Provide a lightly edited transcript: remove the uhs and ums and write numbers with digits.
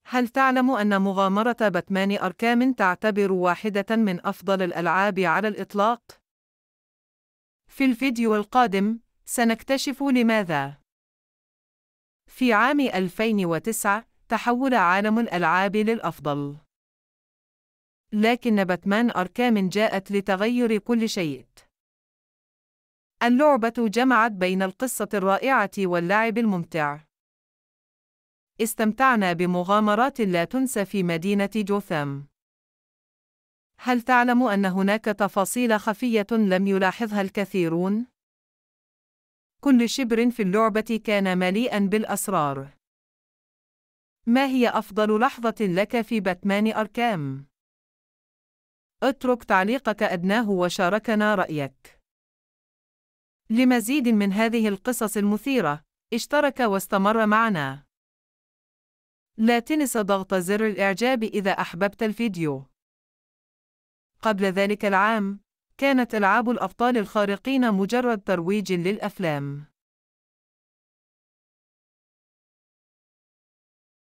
هل تعلم أن مغامرة باتمان أركام تعتبر واحدة من أفضل الألعاب على الإطلاق؟ في الفيديو القادم، سنكتشف لماذا. في عام 2009، تحول عالم الألعاب للأفضل. لكن باتمان أركام جاءت لتغير كل شيء. اللعبة جمعت بين القصة الرائعة واللعب الممتع. استمتعنا بمغامرات لا تنسى في مدينة جوثام. هل تعلم أن هناك تفاصيل خفية لم يلاحظها الكثيرون؟ كل شبر في اللعبة كان مليئاً بالأسرار. ما هي أفضل لحظة لك في باتمان أركام؟ اترك تعليقك أدناه وشاركنا رأيك. لمزيد من هذه القصص المثيرة، اشترك واستمر معنا. لا تنس ضغط زر الإعجاب إذا أحببت الفيديو. قبل ذلك العام، كانت ألعاب الأبطال الخارقين مجرد ترويج للأفلام.